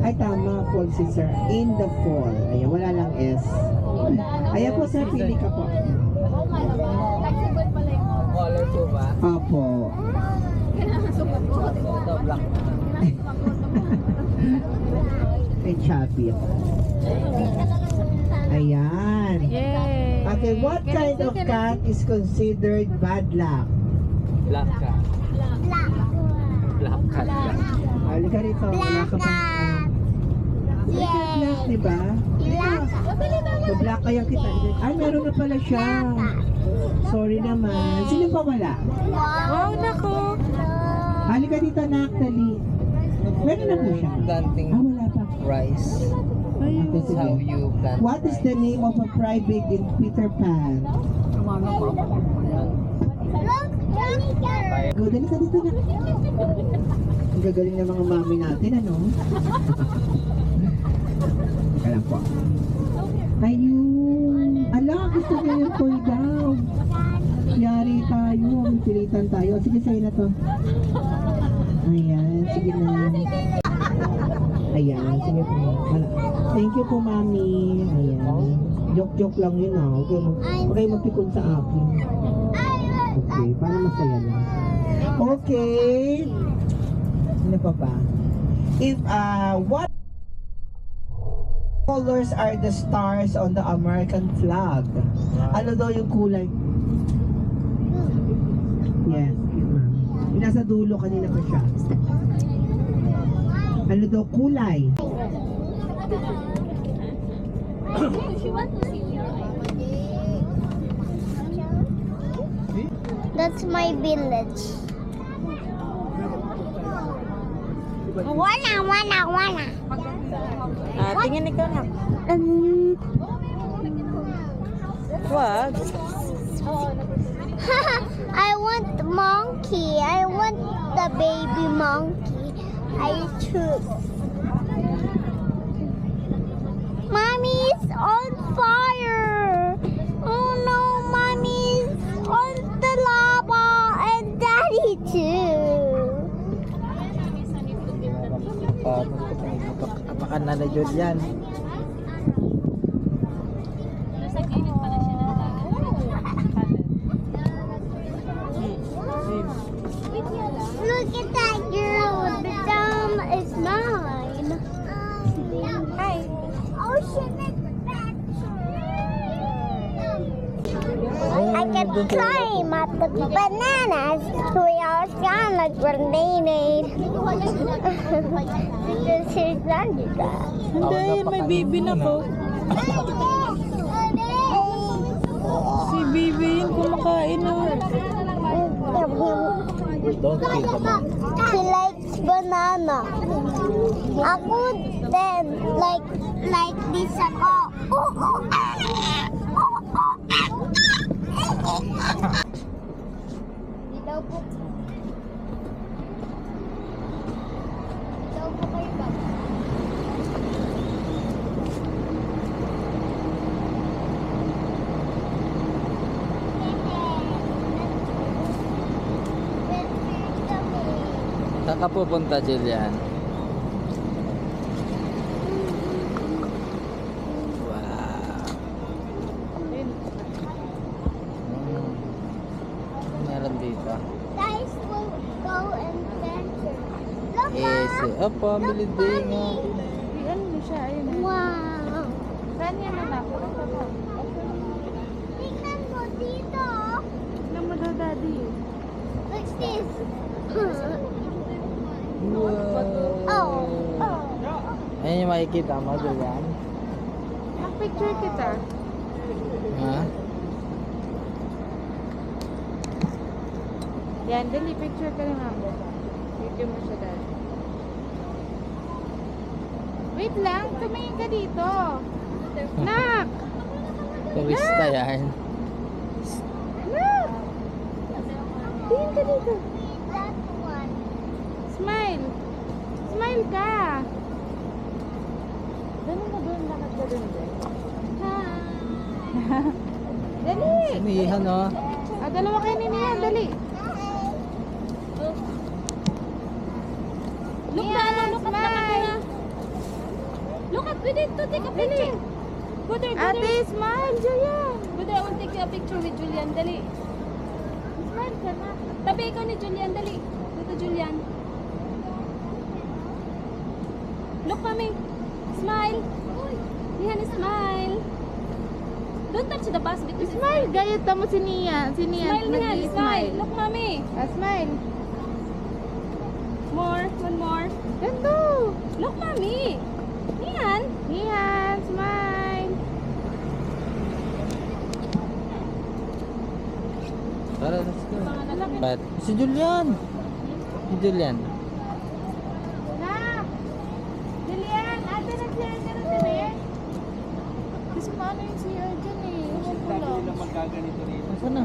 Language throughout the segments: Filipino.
Ay, tama, fall sister. In the fall. Ayan, wala lang S. Ayan po, sir, pili ka po. Flexible pala yung Color po ba? Opo. Ito, black. Ay, chubby. Ayan. Yay! Okay, what kind of cat is considered bad luck? Black cat. Black cat. Halika rito. Wala ka pang ano. Black, di ba? Black kaya kita. Ay, meron na pala siya. Sorry naman. Sino pa wala? Wow, nako! Halika dito, Natalie. Meron na po siya. Planting Wala pa. rice. Okay, That's sige. how you plant What is the name of a private in Peter Pan? Go, dali ka dito na. Ang gagaling ng mga mami natin, ano? Kaya po. Ayun. Ala, gusto niya yung toy daw. Yari tayo. Pilitan tayo. Sige, sa'yo na to. Ayan, sige na. Ayan, sige po. Wala. Thank you po, mami. Ayan. Joke-joke lang yun, ah. Huwag kayo magpikon sa akin. Okay, para masaya lang. Okay. Ano pa ba? If, what colors are the stars on the American flag? Ano daw yung kulay? Yes, yun, ma'am. Yung nasa dulo, kanina pa siya. Ano daw kulay? That's my village. Wana. Tingin ikaw na. Wag. I want the monkey. I want the baby monkey. I choose. Mommy's on fire. Oh no, mommy's on the lava and daddy too. Apakan na Jod yan. Look at that girl. The thumb is mine. Hi. Oh shit, it's back. I can climb up the bananas. We are kind of grenade. Because he's under that. Hindi, may baby na po. Si baby yun kumakain na. Don't feed them. He likes banana. Ako then like this ako. Daw po. Daw po kayo ba? Saan ka pupunta, Jillian? Wow. Meron dito. Guys, we'll go and venture. Look, Yes. Mom. Opo, bili din nga. Ano mo siya? Ayun na. Wow. Saan yan anak? Tingnan mo dito. Tignan mo daw, daddy. What's this? Wow. Oh. Ayun yung makikita mo, Jillian. Mag-picture kita. Ha? Yan, dali, picture ka ng amo. Video mo siya, daddy. Wait lang, tumingin ka dito. Nak! Turista yan. Nak! Tingin ka dito. That one. Smile. Smile ka. Ganun mo doon, lakad ka doon. Dali. Sinihan, oh. Dalawa kayo ni Nia, dali. Look na, look at na. We need to take a picture. Go there, go there. Ate, smile, Julian. Go there, I want to take a picture with Julian. Dali. Smile ka na. Tabi ikaw ni Julian, dali. Dito, Julian. Look, mami. Smile. Nihan, smile. Don't touch the bus because smile. Gayat mo si Nia. Si Nia. Smile, Nihan. Smile. Look, mami. Smile. More. One more. Ganto. Look, mami. Nihan. Nihan. Smile. Tara, let's go. But, si Julian. Si Julian. Na. Julian, ate nag-share ka na din eh. Kasi paano yung CR dyan eh. Ewan ko lang. magkaganito rito. Saan na?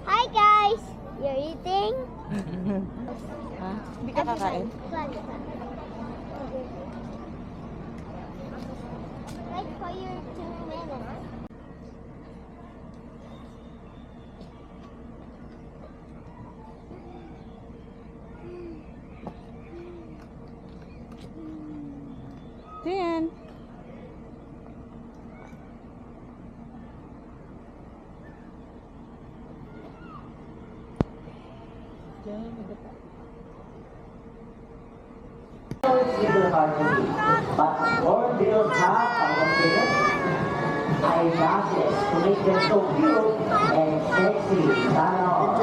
Hi guys! You're eating? Ha? Hindi ka kakain? Wait for your 2 minutes. Diyan. Little hard to eat, but more little half of the fingers, I got this to make them so cute and sexy. Sana all.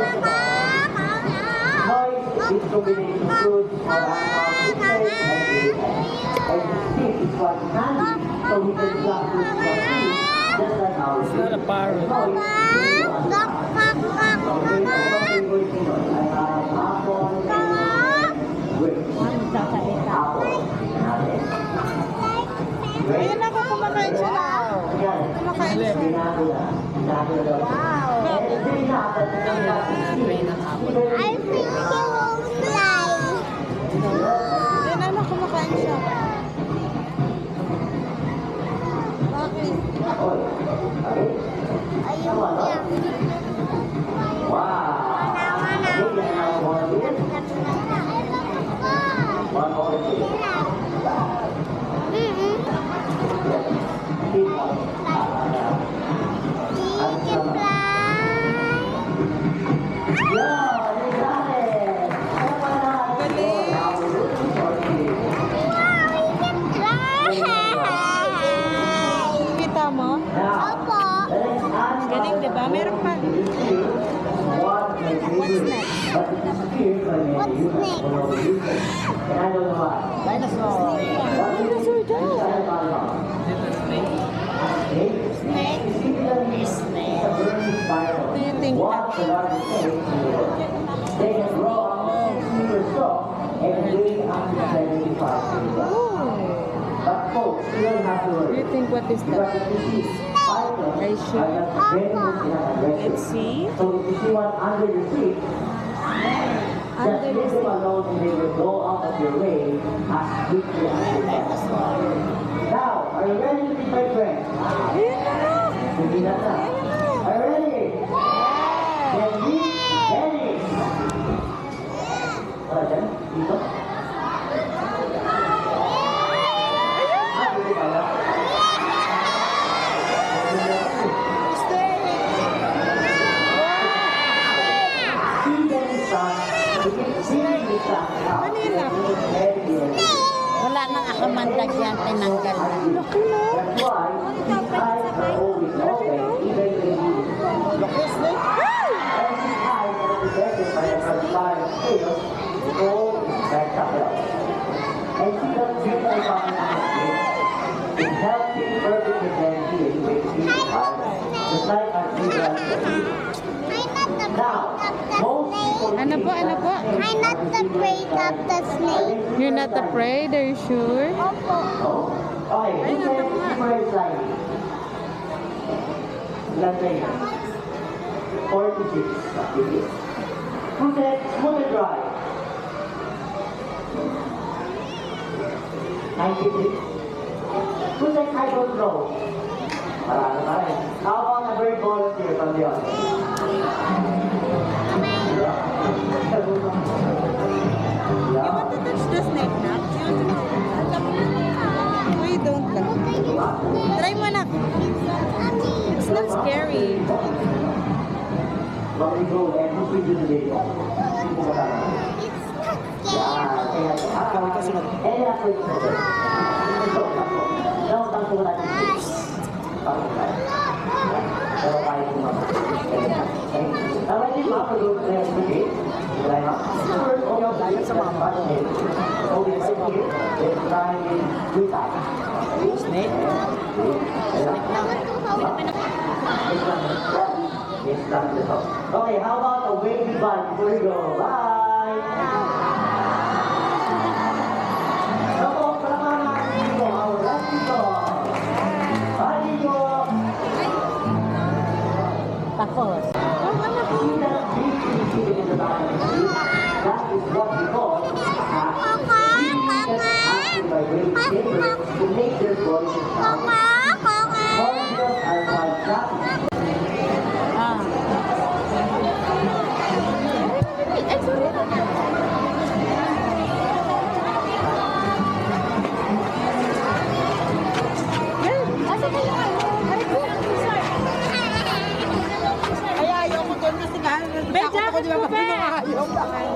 Toys is combination food for animals to play and eat. And the stick is one candy, so we can drop this for food, just like our It's not a parrot. toys. Okay, so what are we working on? I have apple and grapes. Apple. Ayun ako, kumakain siya na. Kumakain siya. I think he will fly. Ayun ano, kumakain siya. Bakit? Ayun niya. He can fly. Wow, he can fly. Kita mo? Opo. Galing, di ba? Meron pa. What's next? What's next? Dinosaur. Dinosaur daw. Snake. Do you think that? They can grow up super soft and weigh up to 75 kilograms. But folks, you don't have to Do worry. you think what is Because that? if you see spiders Are you sure? are just venomous enough and aggressive. Let's see. So if you see one under your seat, just leave them alone and they will go out of your way as quickly as you can. Now, are you ready to meet my friend? Hindi na na. Are you ready? Then meet Dennis. Wala dyan? Dito? Dito pala. See Dennis son. See Dennis son. Wala nang akamandag yan, tinanggal na. That's why his eyes are always open, even when he and his eyes are protected by a transparent scale called spectacle. And see that beautiful pattern on his skin? It helps him perfectly blend in with his environment, just like our children. Now, most people Ano po, ano po? I'm not afraid of the snake. You're not afraid? Are you sure? Opo. Okay, who said first line? Let's say 46. Who said smooth and dry? 96. Who said I don't know? Marami pa rin. How about a great volunteer from the audience? Yeah. Touch the snake na. We don't lang. Try mo na. It's not scary. But we go and who's with you today? Sino ba tayo? Yeah, kaya eh ako ito. Ito, tako. Ito, tako wala dito. Tako tayo. Pero tayo kumama. Tama din mga pag-group na yung sige. Wala na. First, okay, dahil sa mga pag-group. Okay, right here. Let's try in two times. Snake? Okay, how about a wave goodbye before we go? Bye! Ako, palamahan natin dito, our rescue dog. Bye, dito! Tapos. That is what we call to make their voices sound. Hornbills are called traffic. Ah. Ay, ayaw ko doon kasi nga. Takot ako di ba ayaw.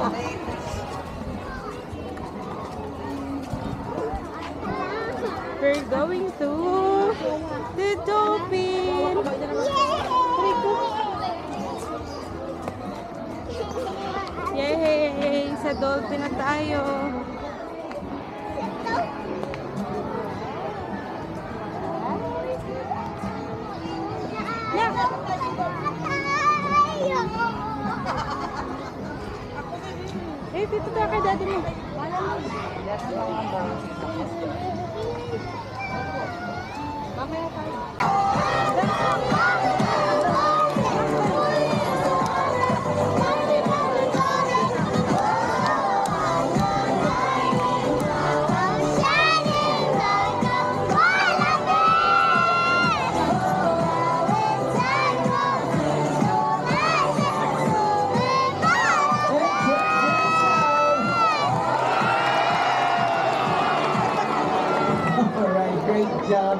We're going to the dolphin. Yay! Sa dolphin na tayo. Yeah. Eh, dito ka kay daddy mo. Mamaya tayo. Alright, great job.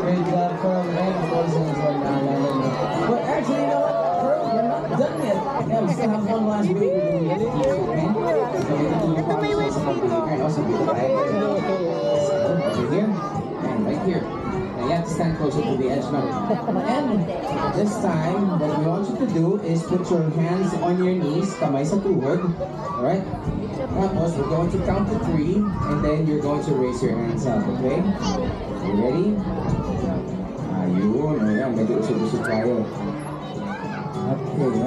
Great job, Pearl. And of course, but actually, you know what? Pearl, you're not done yet. Yeah, we still have one last video to do. Okay? Ito may waves dito. Alright, also dito. Right here. And right here. Now you have to stand closer to the edge now. And this time, what we want you to do is put your hands on your knees, kamay sa tuhod. Alright? Tapos, we're going to count to 3, and then you're going to raise your hands up, okay? You ready? Ayun, ayan, medyo usog-usog tayo. Okay,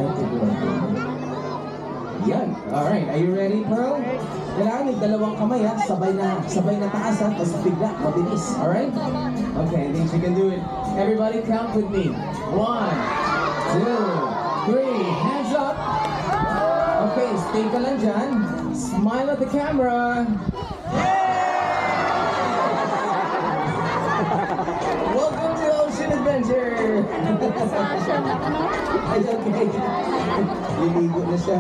yan. Alright, are you ready, Pearl? Kailangan yung dalawang kamay, ha? Sabay na taas, ha? Tapos bigla, mabilis. Alright? Okay, I think you can do it. Everybody count with me. 1, 2, 3, hands up. Okay, stay ka lang dyan. Smile at the camera. Welcome to Ocean Adventure! Ay, okay. Liligo na siya.